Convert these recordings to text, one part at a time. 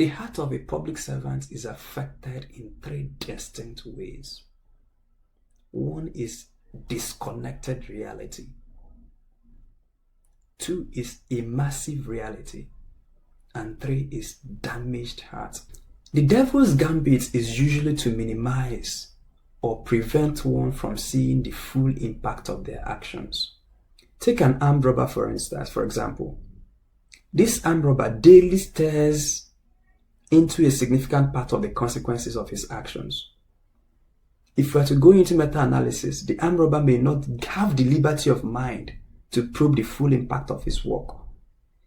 The heart of a public servant is affected in three distinct ways. One is disconnected reality. Two is immersive reality. And three is damaged heart. The devil's gambit is usually to minimize or prevent one from seeing the full impact of their actions. Take an armed robber, for instance, for example. This armed robber daily stares into a significant part of the consequences of his actions. If we are to go into meta-analysis, the armed robber may not have the liberty of mind to probe the full impact of his work.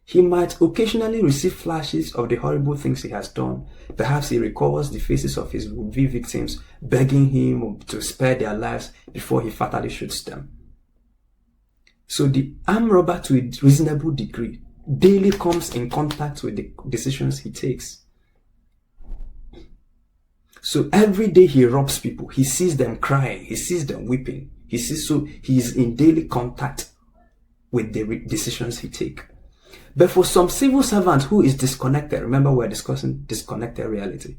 He might occasionally receive flashes of the horrible things he has done. Perhaps he recalls the faces of his would-be victims begging him to spare their lives before he fatally shoots them. So the armed robber, to a reasonable degree, daily comes in contact with the decisions he takes. So every day he robs people, he sees them crying, he sees them weeping, he is in daily contact with the decisions he takes. But for some civil servant who is disconnected, remember we're discussing disconnected reality,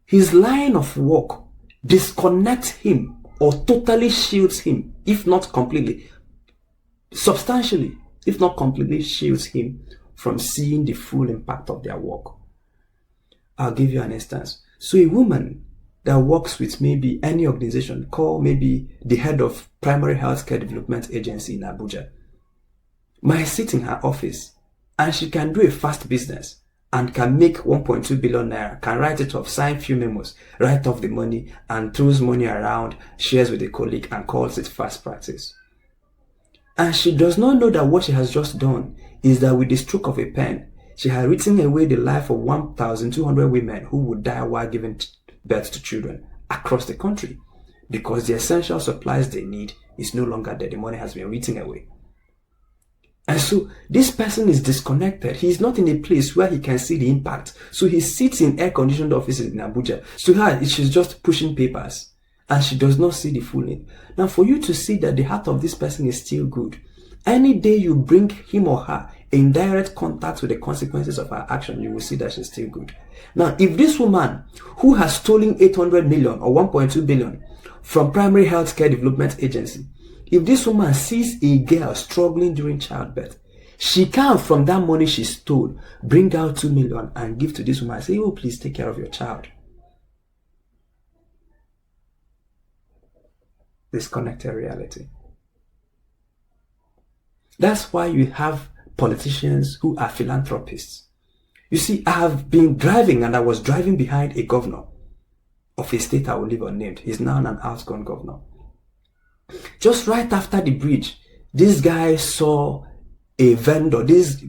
his line of work disconnects him or totally shields him, if not completely, substantially, if not completely shields him from seeing the full impact of their work. I'll give you an instance. So a woman that works with maybe any organization, call maybe the head of Primary Healthcare Development Agency in Abuja, might sit in her office and she can do a fast business and can make 1.2 billion naira, can write it off, sign few memos, write off the money and throws money around, shares with a colleague and calls it fast practice. And she does not know that what she has just done is that with the stroke of a pen, she had written away the life of 1,200 women who would die while giving birth to children across the country because the essential supplies they need is no longer there. The money has been written away. And so this person is disconnected. He is not in a place where he can see the impact. So he sits in air-conditioned offices in Abuja. So her, she's just pushing papers and she does not see the full need. Now for you to see that the heart of this person is still good, any day you bring him or her in direct contact with the consequences of her action, you will see that she's still good. Now, if this woman who has stolen 800 million or 1.2 billion from Primary Healthcare Development Agency, if this woman sees a girl struggling during childbirth, she can, from that money she stole, bring out 2 million and give to this woman and say, oh, please take care of your child. Disconnected reality. That's why you have politicians who are philanthropists. You see, I have been driving and I was driving behind a governor of a state I will leave unnamed. He's now an outgone governor. Just right after the bridge, this guy saw a vendor, this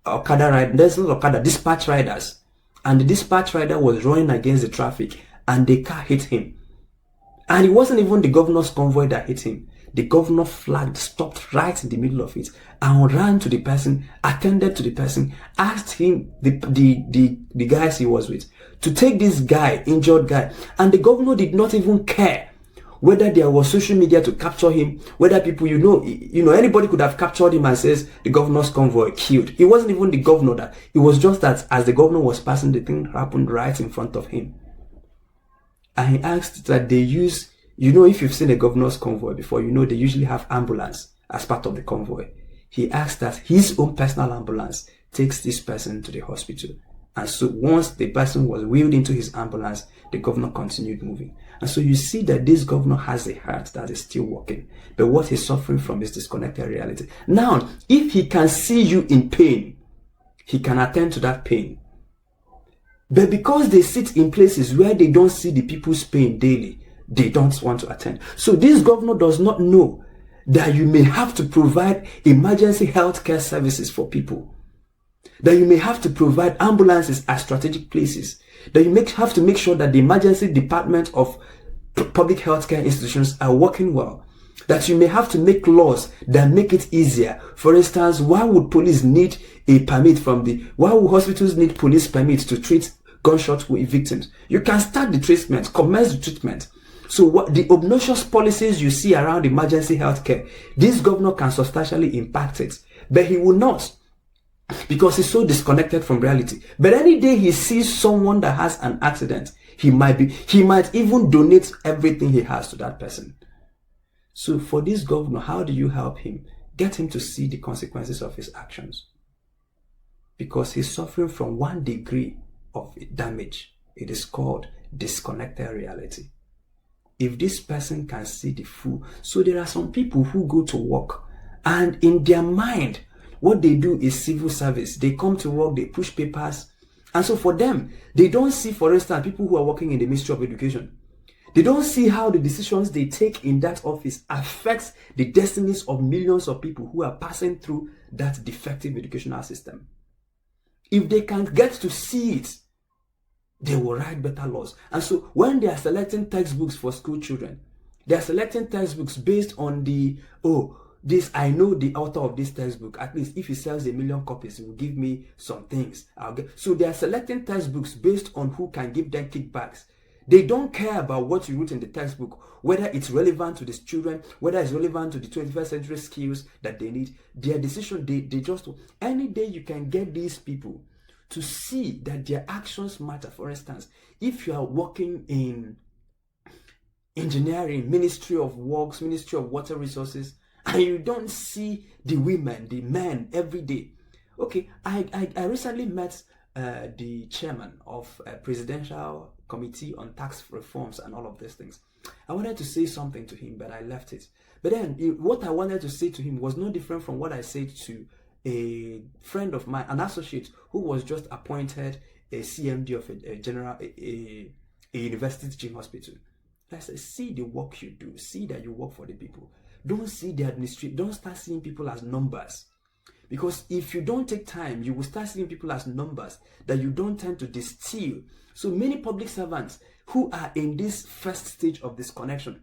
Okada rider, there's not Okada, dispatch riders. And the dispatch rider was running against the traffic and the car hit him. And it wasn't even the governor's convoy that hit him. The governor flagged, stopped right in the middle of it and ran to the person, attended to the person, asked him, the guys he was with, to take this guy, injured guy. And the governor did not even care whether there was social media to capture him, whether people, anybody could have captured him and says the governor's convoy killed. It wasn't even the governor that, it was just that as the governor was passing, the thing happened right in front of him. And he asked that they use, if you've seen a governor's convoy before, they usually have ambulance as part of the convoy. He asked that his own personal ambulance takes this person to the hospital. And so once the person was wheeled into his ambulance, the governor continued moving. And so you see that this governor has a heart that is still working. But what he's suffering from is disconnected reality. Now, if he can see you in pain, he can attend to that pain. But because they sit in places where they don't see the people's pain daily, they don't want to attend. So this governor does not know that you may have to provide emergency healthcare services for people, that you may have to provide ambulances at strategic places, that you have to make sure that the emergency department of public healthcare institutions are working well, that you may have to make laws that make it easier. For instance, why would police need a permit why would hospitals need police permits to treat gunshot victims? You can start the treatment, commence the treatment. So what the obnoxious policies you see around emergency healthcare, this governor can substantially impact it, but he will not. because he's so disconnected from reality. But any day he sees someone that has an accident, he might even donate everything he has to that person. So for this governor, how do you help him? Get him to see the consequences of his actions. Because he's suffering from 1 degree of damage. It is called disconnected reality. If this person can see the full, so there are some people who go to work and in their mind, what they do is civil service. They come to work, they push papers. And so for them, they don't see, for instance, people who are working in the Ministry of Education. They don't see how the decisions they take in that office affects the destinies of millions of people who are passing through that defective educational system. If they can get to see it, they will write better laws. And so when they are selecting textbooks for school children, they are selecting textbooks based on I know the author of this textbook. At least if he sells 1 million copies, he will give me some things. So they are selecting textbooks based on who can give them kickbacks. They don't care about what you wrote in the textbook, whether it's relevant to these children, whether it's relevant to the 21st century skills that they need. Their decision, they just, any day you can get these people to see that their actions matter. For instance, if you are working in engineering, Ministry of Works, Ministry of Water Resources, and you don't see the women, the men every day. Okay, I recently met the chairman of a presidential committee on tax reforms and all of these things. I wanted to say something to him, but I left it. But then what I wanted to say to him was no different from what I said to a friend of mine, an associate who was just appointed a CMD of a university teaching hospital. I said, see the work you do, see that you work for the people. Don't see the administration, don't start seeing people as numbers. Because if you don't take time, you will start seeing people as numbers that you don't tend to distill. So many public servants who are in this first stage of disconnection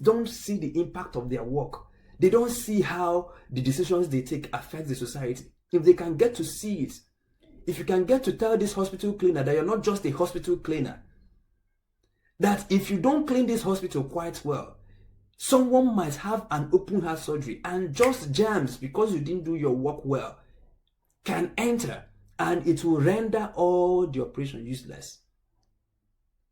don't see the impact of their work. They don't see how the decisions they take affect the society. If they can get to see it, if you can get to tell this hospital cleaner that you're not just a hospital cleaner, that if you don't clean this hospital quite well, someone might have an open heart surgery and just germs, because you didn't do your work well, can enter and it will render all the operation useless.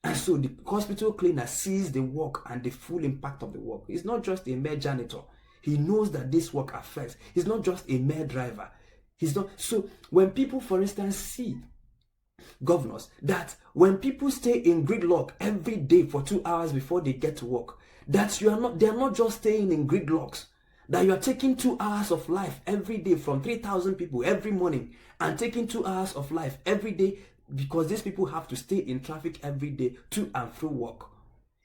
And so the hospital cleaner sees the work and the full impact of the work. He's not just a mere janitor. He knows that this work affects. He's not just a mere driver. He's not. So when people, for instance, see governors, that when people stay in gridlock every day for 2 hours before they get to work, that they are not just staying in gridlocks, that you are taking 2 hours of life every day from 3,000 people every morning, and taking 2 hours of life every day because these people have to stay in traffic every day to and through work.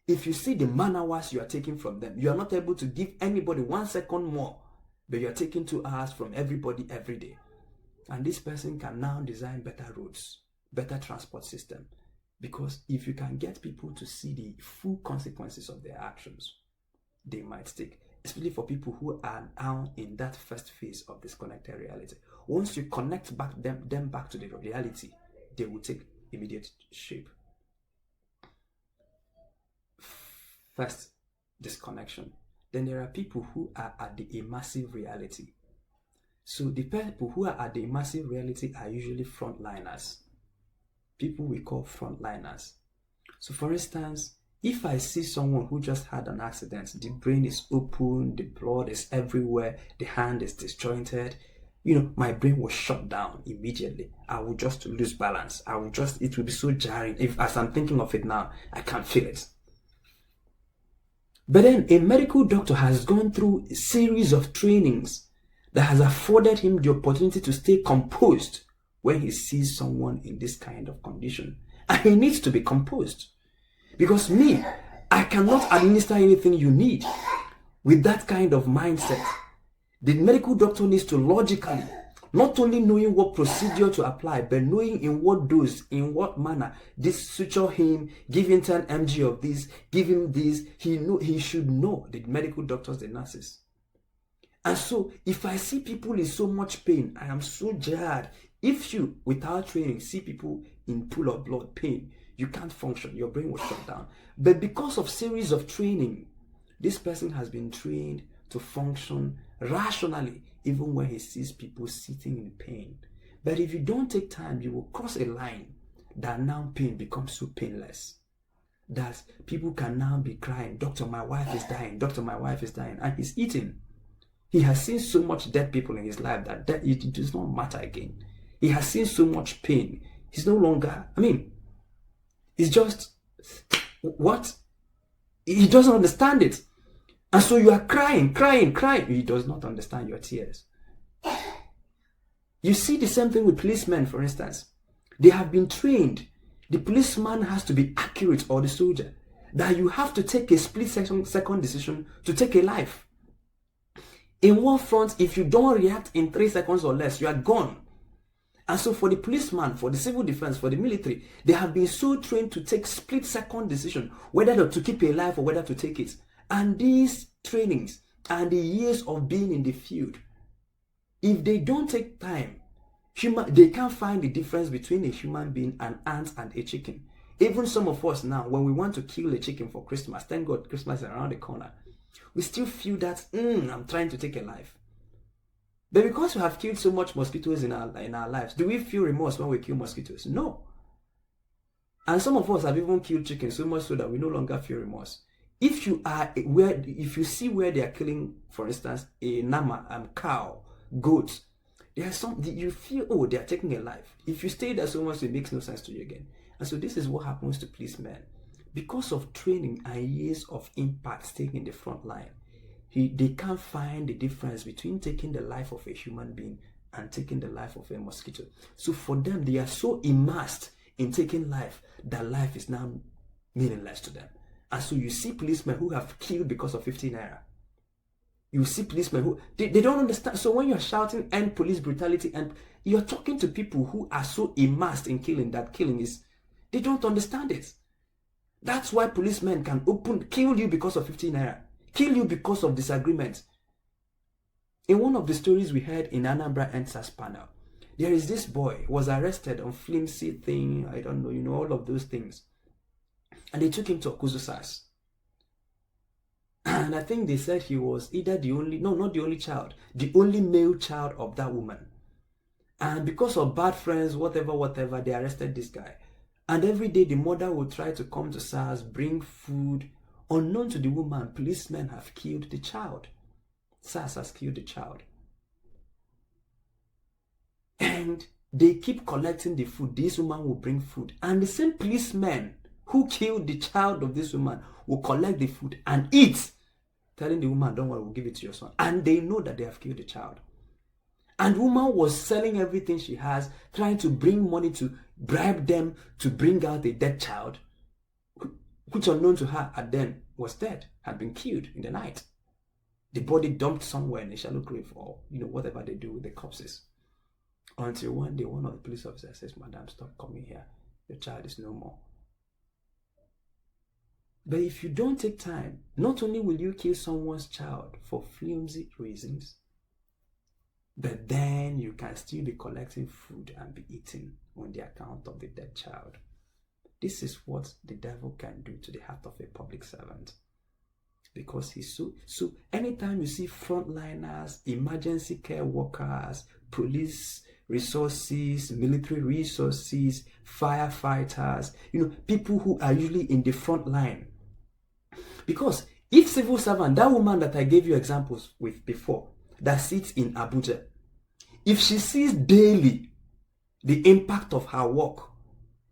If you see the man hours you are taking from them, you are not able to give anybody 1 second more, but you are taking 2 hours from everybody every day. And this person can now design better roads, better transport system. Because if you can get people to see the full consequences of their actions, they might stick. Especially for people who are now in that first phase of disconnected reality. Once you connect them back to the reality, they will take immediate shape. First, disconnection. Then there are people who are at the immersive reality. So the people who are at the immersive reality are usually frontliners. People we call frontliners. So for instance, if I see someone who just had an accident, the brain is open, the blood is everywhere, the hand is disjointed, my brain will shut down immediately. I will just lose balance. It will be so jarring. As I'm thinking of it now, I can feel it. But then a medical doctor has gone through a series of trainings that has afforded him the opportunity to stay composed when he sees someone in this kind of condition. And he needs to be composed. Because I cannot administer anything you need with that kind of mindset. The medical doctor needs to logically, not only knowing what procedure to apply, but knowing in what dose, in what manner, this suture him, give him 10 mg of this, give him this. He should know, the medical doctors, the nurses. And so, if I see people in so much pain, I am so jarred. If you, without training, see people in pool of blood, pain, you can't function. Your brain will shut down. But because of series of training, this person has been trained to function rationally, even when he sees people sitting in pain. But if you don't take time, you will cross a line that now pain becomes so painless that people can now be crying, "Doctor, my wife is dying. Doctor, my wife is dying." And he's eating. He has seen so much dead people in his life that it does not matter again. He has seen so much pain. He's no longer, it's just, what? He doesn't understand it. And so you are crying. He does not understand your tears. You see the same thing with policemen, for instance. They have been trained. The policeman has to be accurate, or the soldier, that you have to take a split-second decision to take a life. In one front, if you don't react in 3 seconds or less, you are gone. And so for the policeman, for the civil defense, for the military, they have been so trained to take split-second decision, whether to keep a life or whether to take it. And these trainings and the years of being in the field, if they don't take time, they can't find the difference between a human being, an ant, and a chicken. Even some of us now, when we want to kill a chicken for Christmas, thank God Christmas is around the corner, we still feel that, I'm trying to take a life. But because we have killed so much mosquitoes in our lives, do we feel remorse when we kill mosquitoes? No. And some of us have even killed chickens so much so that we no longer feel remorse. If you see where they are killing, for instance, a nama, cow, goat, there's something you feel, they are taking a life. If you stay there so much, it makes no sense to you again. And so this is what happens to policemen. Because of training and years of impact staying in the front line, they can't find the difference between taking the life of a human being and taking the life of a mosquito. So for them, they are so immersed in taking life that life is now meaningless to them. And so you see policemen who have killed because of 15 naira. You see policemen who, they don't understand. So when you're shouting end police brutality, and you're talking to people who are so immersed in killing that killing is, they don't understand it. That's why policemen can kill you because of 15 naira, kill you because of disagreement. In one of the stories we heard in Anambra NSAS panel, there is this boy was arrested on flimsy thing, I don't know, all of those things. And they took him to Okuzu SARS. And I think they said he was either not the only child, the only male child of that woman. And because of bad friends, whatever, they arrested this guy. And every day the mother would try to come to SARS, bring food. Unknown to the woman, policemen have killed the child. SARS has killed the child. And they keep collecting the food. This woman will bring food. And the same policemen who killed the child of this woman will collect the food and eat, telling the woman, "Don't worry, we'll give it to your son." And they know that they have killed the child. And the woman was selling everything she has, trying to bring money to bribe them to bring out a dead child, which unknown to her at then was dead, had been killed in the night. The body dumped somewhere in a shallow grave, or whatever they do with the corpses. Until one day, one of the police officers says, "Madam, stop coming here. Your child is no more." But if you don't take time, not only will you kill someone's child for flimsy reasons, but then you can still be collecting food and be eating on the account of the dead child. This is what the devil can do to the heart of a public servant. Because he's so anytime you see frontliners, emergency care workers, police resources, military resources, firefighters, people who are usually in the front line. Because if civil servant, that woman that I gave you examples with before, that sits in Abuja, if she sees daily the impact of her work,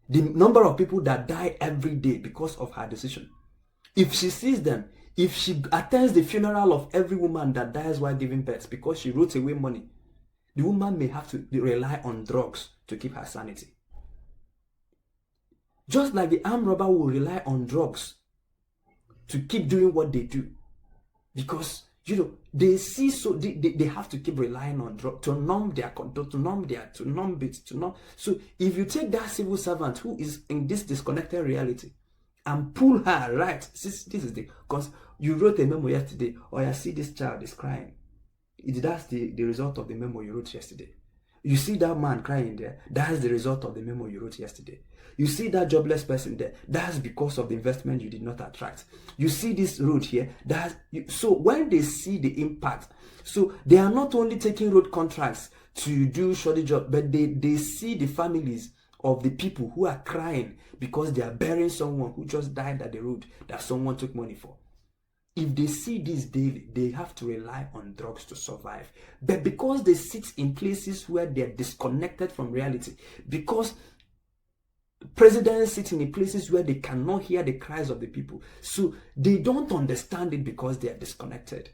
the number of people that die every day because of her decision, if she sees them, if she attends the funeral of every woman that dies while giving birth because she wrote away money, the woman may have to rely on drugs to keep her sanity. Just like the armed robber will rely on drugs to keep doing what they do, because they see, so they have to keep relying on drugs to numb their control, to numb it. So if you take that civil servant who is in this disconnected reality and pull her right, this is because you wrote a memo yesterday, or I see this child is crying. That's the result of the memo you wrote yesterday. You see that man crying there, that's the result of the memo you wrote yesterday. You see that jobless person there, that's because of the investment you did not attract. You see this road here, so when they see the impact, so they are not only taking road contracts to do shoddy job, but they see the families of the people who are crying because they are burying someone who just died at the road that someone took money for. If they see this daily, they have to rely on drugs to survive. But because they sit in places where they're disconnected from reality, because presidents sitting in places where they cannot hear the cries of the people, so they don't understand it because they are disconnected.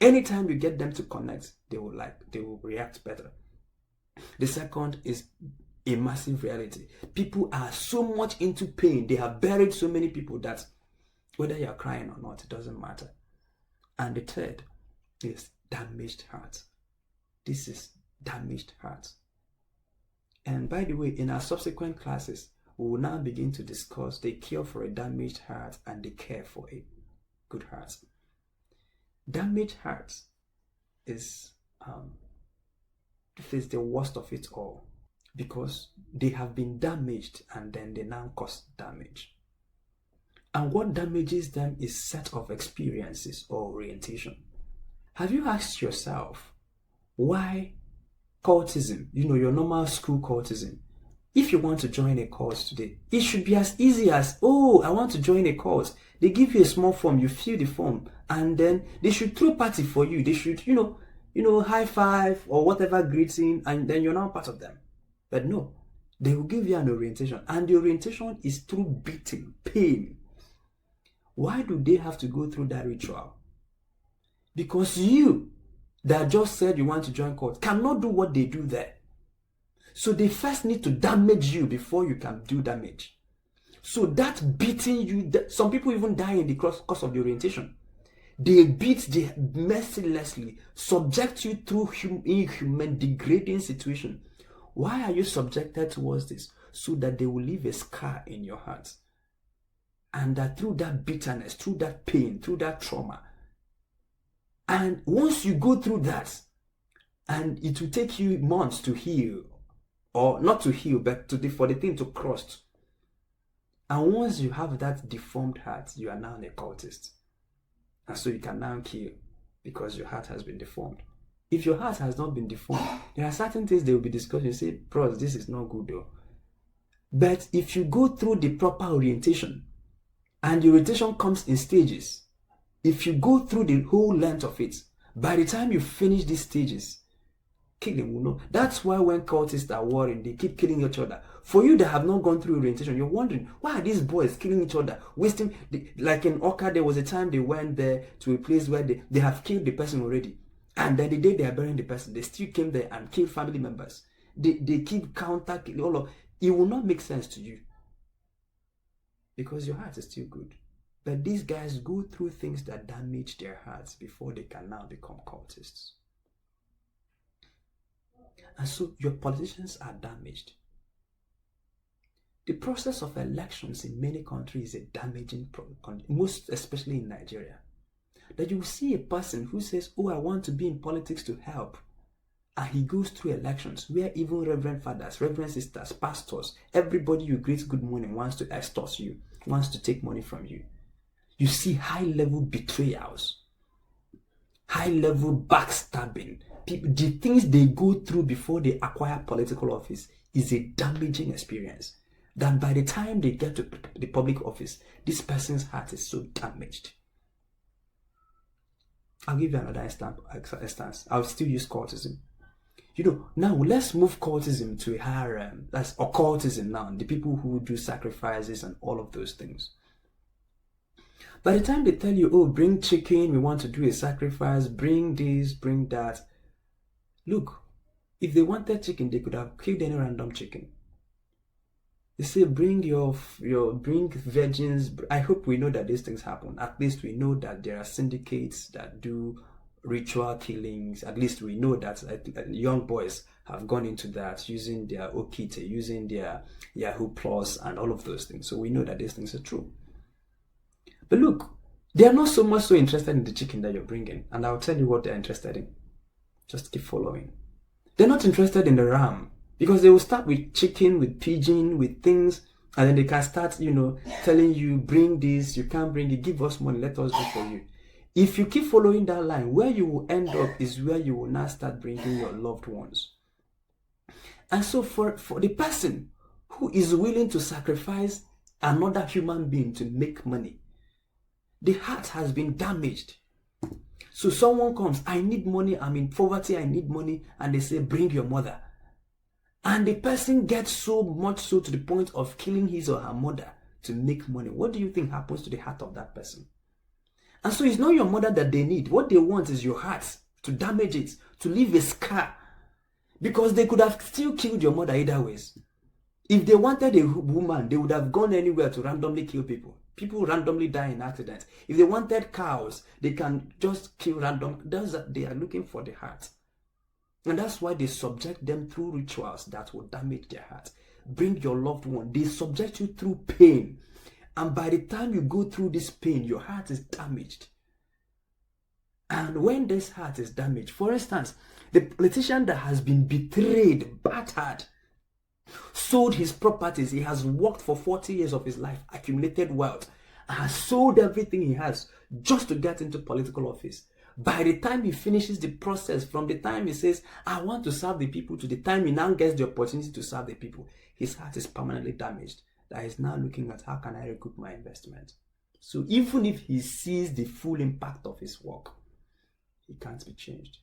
Anytime you get them to connect, they will react better. The second is a massive reality. People are so much into pain. They have buried so many people that whether you're crying or not, it doesn't matter. And the third is damaged heart. This is damaged heart. And by the way, in our subsequent classes, we will now begin to discuss the cure for a damaged heart and the care for a good heart. Damaged heart is the worst of it all, because they have been damaged and then they now cause damage. And what damages them is set of experiences or orientation. Have you asked yourself why cultism, your normal school cultism, if you want to join a cult today, it should be as easy as, I want to join a cult. They give you a small form, you fill the form, and then they should throw party for you. They should, high five or whatever greeting, and then you're now part of them. But no, they will give you an orientation, and the orientation is through beating, pain. Why do they have to go through that ritual? Because you that just said you want to join cult cannot do what they do there. So they first need to damage you before you can do damage. So that beating you, some people even die in the course of the orientation. They mercilessly subject you through inhuman, degrading situation. Why are you subjected towards this? So that they will leave a scar in your heart. And that through that bitterness, through that pain, through that trauma. And once you go through that, and it will take you months to heal, or not to heal, but for the thing to cross. And once you have that deformed heart, you are now an occultist. And so you can now kill because your heart has been deformed. If your heart has not been deformed, there are certain things they will be discussing. You say, bros, this is not good though. But if you go through the proper orientation, and the orientation comes in stages, if you go through the whole length of it, by the time you finish these stages, killing will know. That's why when cultists are warring, they keep killing each other. For you that have not gone through orientation, you're wondering, why are these boys killing each other? Wasting, like in Oka, there was a time they went there to a place where they have killed the person already. And then the day they are burying the person, they still came there and killed family members. They keep counter killing all of it. Will not make sense to you. Because your heart is still good. But these guys go through things that damage their hearts before they can now become cultists. And so your politicians are damaged. The process of elections in many countries is a damaging problem, most especially in Nigeria. That you will see a person who says, I want to be in politics to help. And he goes through elections where even reverend fathers, reverend sisters, pastors, everybody you greet good morning wants to extort you, wants to take money from you. You see high-level betrayals, high-level backstabbing. People, the things they go through before they acquire political office is a damaging experience. That by the time they get to the public office, this person's heart is so damaged. I'll give you another instance. I'll still use cultism. Now let's move cultism to a higher, that's occultism now, the people who do sacrifices and all of those things. By the time they tell you, bring chicken, we want to do a sacrifice, bring this, bring that. Look, if they wanted chicken, they could have killed any random chicken. They say, bring bring virgins. I hope we know that these things happen. At least we know that there are syndicates that do ritual killings. At least we know that young boys have gone into that using their Okite, using their Yahoo Plus and all of those things. So we know that these things are true. But look, they are not so much so interested in the chicken that you're bringing. And I'll tell you what they're interested in. Just keep following. They're not interested in the ram. Because they will start with chicken, with pigeon, with things. And then they can start, telling you, bring this, you can't bring it, give us money, let us do for you. If you keep following that line, where you will end up is where you will now start bringing your loved ones. And so for the person who is willing to sacrifice another human being to make money, the heart has been damaged. So someone comes, I need money, I'm in poverty, I need money, and they say, bring your mother. And the person gets so much so to the point of killing his or her mother to make money. What do you think happens to the heart of that person? And so it's not your mother that they need. What they want is your heart, to damage it, to leave a scar. Because they could have still killed your mother either ways. If they wanted a woman, they would have gone anywhere to randomly kill people. People randomly die in accidents. If they wanted cows, they can just kill random. They are looking for the heart. And that's why they subject them through rituals that will damage their heart. Bring your loved one. They subject you through pain. And by the time you go through this pain, your heart is damaged. And when this heart is damaged, for instance, the politician that has been betrayed, battered, sold his properties, he has worked for 40 years of his life, accumulated wealth, and has sold everything he has just to get into political office. By the time he finishes the process, from the time he says, I want to serve the people, to the time he now gets the opportunity to serve the people, his heart is permanently damaged. That he's now looking at, how can I recoup my investment? So even if he sees the full impact of his work, he can't be changed.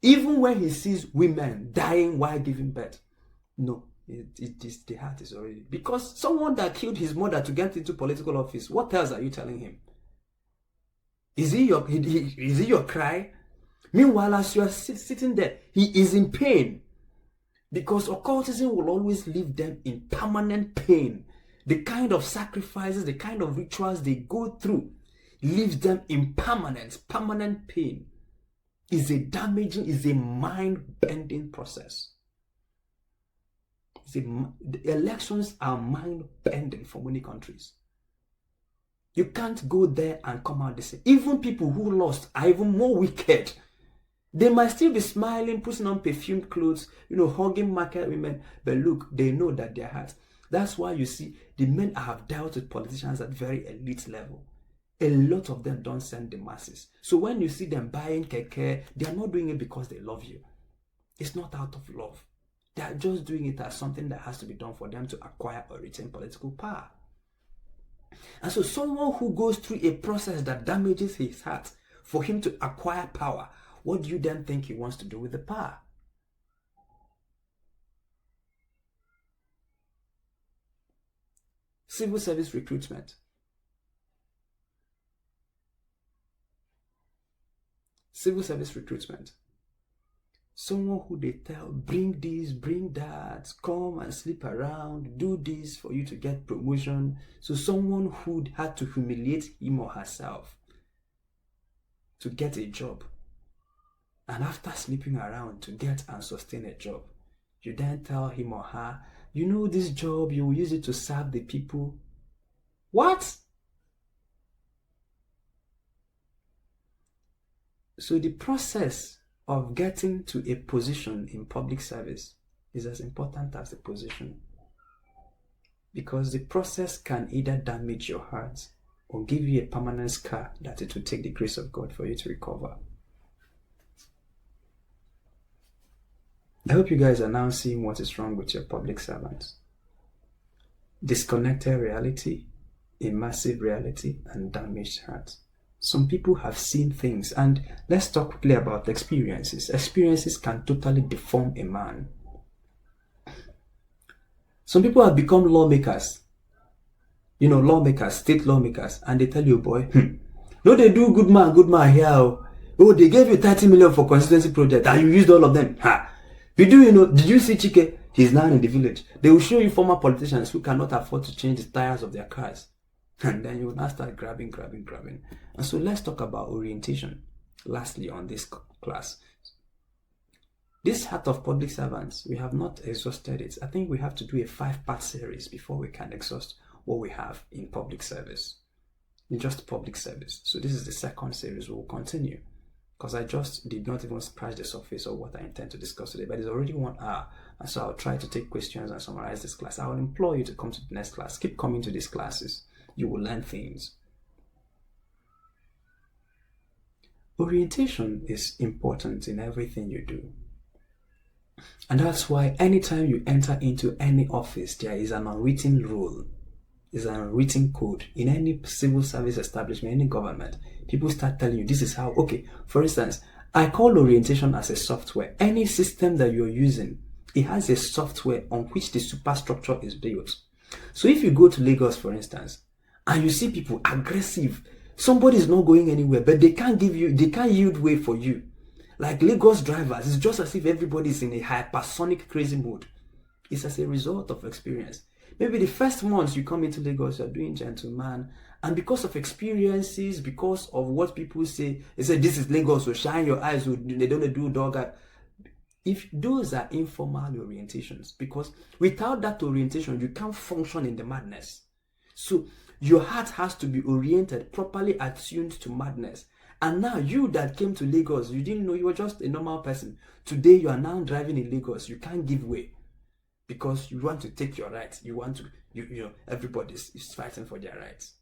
Even when he sees women dying while giving birth, no, the heart is already... Because someone that killed his mother to get into political office, what else are you telling him? Is he your cry? Meanwhile, as you are sitting there, he is in pain. Because occultism will always leave them in permanent pain. The kind of sacrifices, the kind of rituals they go through leaves them in permanent pain. Is a mind-bending process. The elections are mind-bending for many countries. You can't go there and come out the same. Even people who lost are even more wicked. They might still be smiling, putting on perfumed clothes, hugging market women, but look, they know that they're hurt. That's why you see the men have dealt with politicians at very elite level. A lot of them don't send the masses. So when you see them buying keke, they are not doing it because they love you. It's not out of love. They are just doing it as something that has to be done for them to acquire or retain political power. And so someone who goes through a process that damages his heart for him to acquire power, what do you then think he wants to do with the power? Civil service recruitment. Civil service recruitment. Someone who they tell, bring this, bring that, come and sleep around, do this for you to get promotion. So someone who had to humiliate him or herself to get a job. And after sleeping around to get and sustain a job, you then tell him or her, this job, you will use it to serve the people. What? So the process of getting to a position in public service is as important as the position. Because the process can either damage your heart or give you a permanent scar that it will take the grace of God for you to recover. I hope you guys are now seeing what is wrong with your public servants. Disconnected reality, immersive reality, and damaged heart. Some people have seen things, and let's talk quickly about experiences. Experiences can totally deform a man. Some people have become lawmakers. Lawmakers, state lawmakers, and they tell you, boy, no, they do good man here. Oh, they gave you 30 million for constituency project, and you used all of them. Did you see Chike? He's now in the village. They will show you former politicians who cannot afford to change the tires of their cars. And then you will now start grabbing. And so let's talk about orientation. Lastly, on this class. This heart of public servants, we have not exhausted it. I think we have to do a 5-part series before we can exhaust what we have in public service. In just public service. So this is the second series. We will continue. Because I just did not even scratch the surface of what I intend to discuss today. But it's already 1 hour. And so I'll try to take questions and summarize this class. I will implore you to come to the next class. Keep coming to these classes. You will learn things. Orientation is important in everything you do. And that's why anytime you enter into any office, there is an unwritten rule, is an unwritten code. In any civil service establishment, any government, people start telling you this is how. Okay, for instance, I call orientation as a software. Any system that you're using, it has a software on which the superstructure is built. So if you go to Lagos, for instance, and you see people aggressive, somebody is not going anywhere, but they can't yield way for you. Like Lagos drivers, it's just as if everybody is in a hypersonic crazy mode. It's as a result of experience. Maybe the first months you come into Lagos, you're doing gentleman, and because of experiences, because of what people say, they say this is Lagos, so shine your eyes, so they don't do dog. If those are informal orientations, because without that orientation, you can't function in the madness. So your heart has to be oriented, properly attuned to madness. And now you that came to Lagos, you didn't know, you were just a normal person. Today you are now driving in Lagos, you can't give way because you want to take your rights. You want to, everybody is fighting for their rights.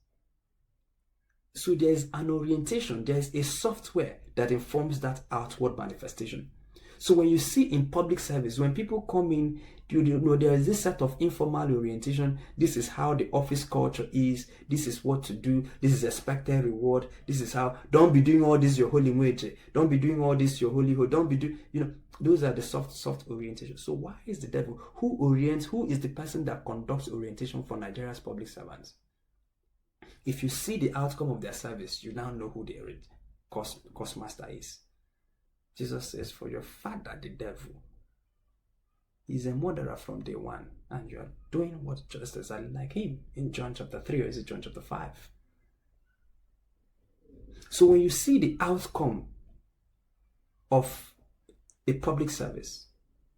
So there's an orientation, there's a software that informs that outward manifestation. So when you see in public service, when people come in, you know there is this set of informal orientation. This is how the office culture is. This is what to do. This is expected reward. This is how. Don't be doing all this your holy wage. Don't be doing all this your holy. Don't be doing. Those are the soft orientation. So why is the devil who orients? Who is the person that conducts orientation for Nigeria's public servants? If you see the outcome of their service, you now know who the course master is. Jesus says, for your father, the devil, is a murderer from day one, and you are doing what just exactly like him in John chapter 3, or is it John chapter 5? So when you see the outcome of a public service,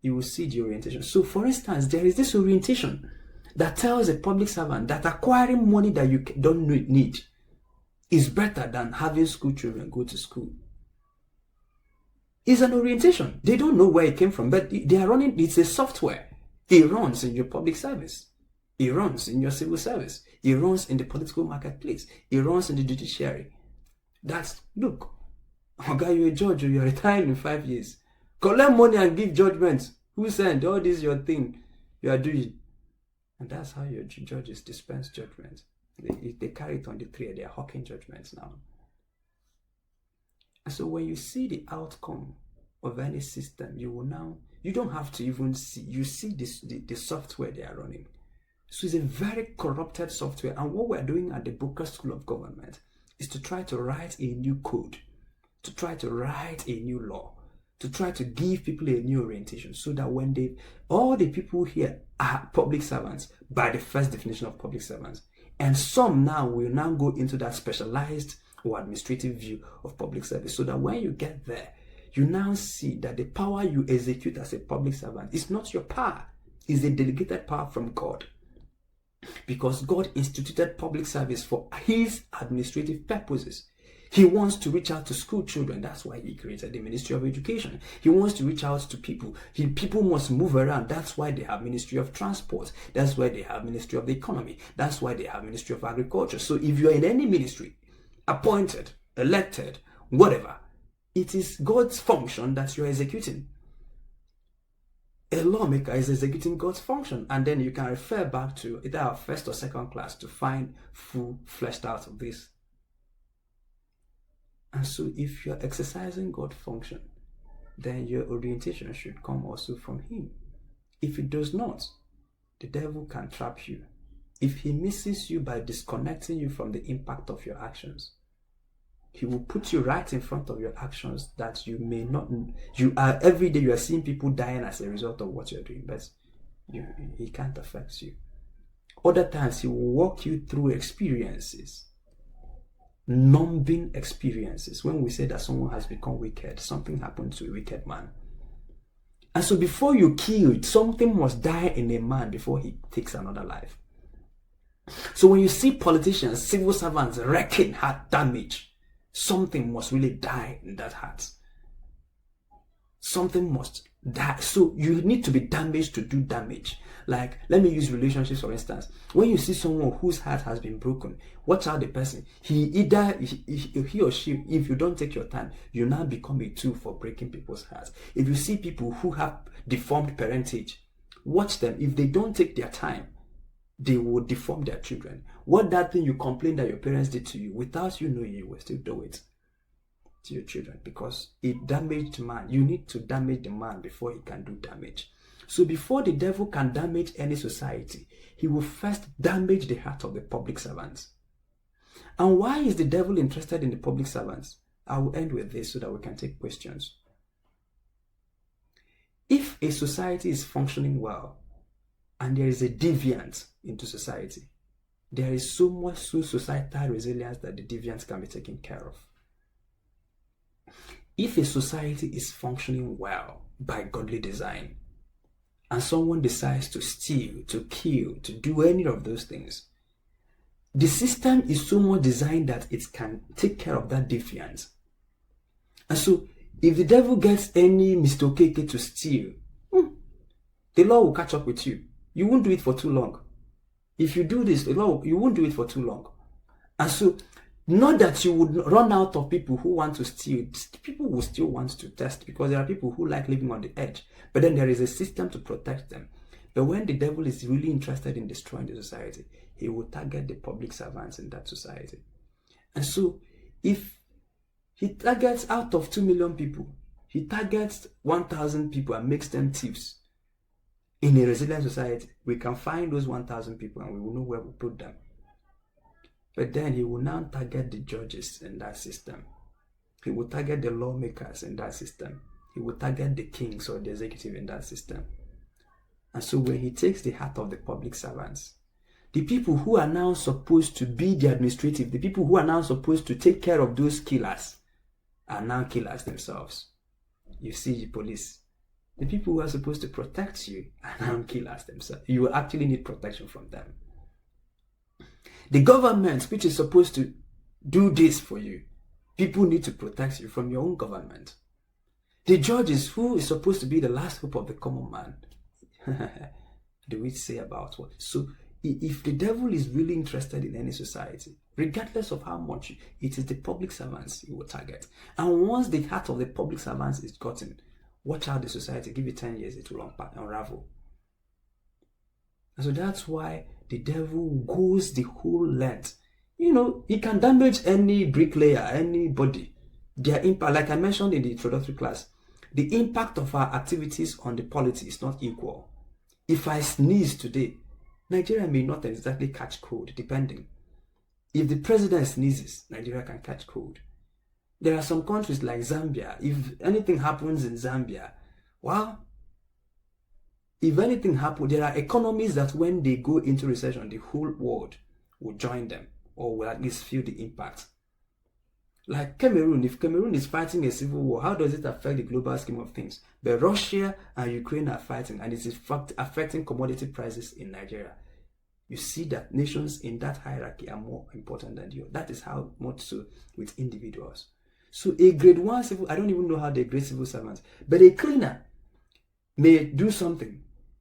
you will see the orientation. So for instance, there is this orientation that tells a public servant that acquiring money that you don't need is better than having school children go to school. It's an orientation. They don't know where it came from, but they are running. It's a software. It runs in your public service. It runs in your civil service. It runs in the political marketplace. It runs in the judiciary. Look, okay, you're a judge, you're retiring in 5 years. Collect money and give judgments. Who sent? All this your thing you are doing. And that's how your judges dispense judgment. They carry it on the tree. They are hawking judgments now. And so when you see the outcome of any system, you don't have to even see, you see the software they are running. So it's a very corrupted software. And what we're doing at the Booker School of Government is to try to write a new code, to try to write a new law, to try to give people a new orientation, so that when all the people here are public servants by the first definition of public servants, and some now will now go into that specialized or administrative view of public service, so that when you get there, you now see that the power you execute as a public servant is not your power, it's a delegated power from God. Because God instituted public service for his administrative purposes. He wants to reach out to school children. That's why he created the Ministry of Education. He wants to reach out to people. People must move around. That's why they have Ministry of Transport. That's why they have Ministry of the Economy. That's why they have Ministry of Agriculture. So if you're in any ministry, appointed, elected, whatever, it is God's function that you're executing. A lawmaker is executing God's function, and then you can refer back to either our first or second class to find full fleshed out of this. And so if you're exercising God's function, then your orientation should come also from him. If it does not, the devil can trap you. If he misses you by disconnecting you from the impact of your actions, he will put you right in front of your actions that you may not. Every day you are seeing people dying as a result of what you're doing, but he can't affect you. Other times he will walk you through experiences, numbing experiences. When we say that someone has become wicked, something happened to a wicked man. And so before you kill it, something must die in a man before he takes another life. So when you see politicians, civil servants wreaking heart damage, something must really die in that heart. Something must So you need to be damaged to do damage. Like, let me use relationships for instance. When you see someone whose heart has been broken, watch out the person. He or she, if you don't take your time, you now become a tool for breaking people's hearts. If you see people who have deformed parentage, watch them. If they don't take their time, they will deform their children. What that thing you complain that your parents did to you, without you knowing, you will still do it to your children, because it damaged man. You need to damage the man before he can do damage. So before the devil can damage any society, he will first damage the heart of the public servants. And why is the devil interested in the public servants? I will end with this so that we can take questions. If a society is functioning well and there is a deviant into society, there is so much societal resilience that the deviants can be taken care of. If a society is functioning well by godly design, and someone decides to steal, to kill, to do any of those things, the system is so much designed that it can take care of that defiance. And so, if the devil gets any Mr. Okeke to steal, the law will catch up with you. You won't do it for too long. If you do this, you won't do it for too long. And so, not that you would run out of people who want to steal. People will still want to test, because there are people who like living on the edge. But then there is a system to protect them. But when the devil is really interested in destroying the society, he will target the public servants in that society. And so, if he targets out of 2 million people, he targets 1,000 people and makes them thieves. In a resilient society, we can find those 1,000 people and we will know where we put them. But then he will now target the judges in that system. He will target the lawmakers in that system. He will target the kings or the executive in that system. And so when he takes the heart of the public servants, the people who are now supposed to be the administrative, the people who are now supposed to take care of those killers, are now killers themselves. You see the police. The people who are supposed to protect you are now killers themselves. You will actually need protection from them. The government, which is supposed to do this for you, people need to protect you from your own government. The judges, who is supposed to be the last hope of the common man, do we say about what? So, if the devil is really interested in any society, regardless of how much, it is the public servants he will target. And once the heart of the public servants is gotten, watch out the society, give it 10 years, it will unravel. And so that's why the devil goes the whole length. You know, he can damage any bricklayer, anybody. Their impact, like I mentioned in the introductory class, the impact of our activities on the polity is not equal. If I sneeze today, Nigeria may not exactly catch cold, depending. If the president sneezes, Nigeria can catch cold. There are some countries like Zambia. If anything happens in Zambia, well, if anything happens, there are economies that when they go into recession, the whole world will join them, or will at least feel the impact. Like Cameroon, if Cameroon is fighting a civil war, how does it affect the global scheme of things? But Russia and Ukraine are fighting, and it's affecting commodity prices in Nigeria. You see that nations in that hierarchy are more important than you. That is how much so with individuals. So a grade 1 civil, I don't even know how they grade civil servants, but a cleaner may do something.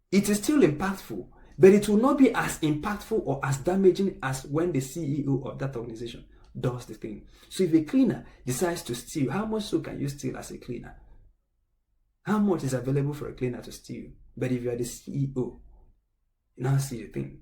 It is still impactful, but it will not be as impactful or as damaging as when the CEO of that organization does the thing. So if a cleaner decides to steal, how much so can you steal as a cleaner? How much is available for a cleaner to steal? But if you are the CEO, you now see the thing.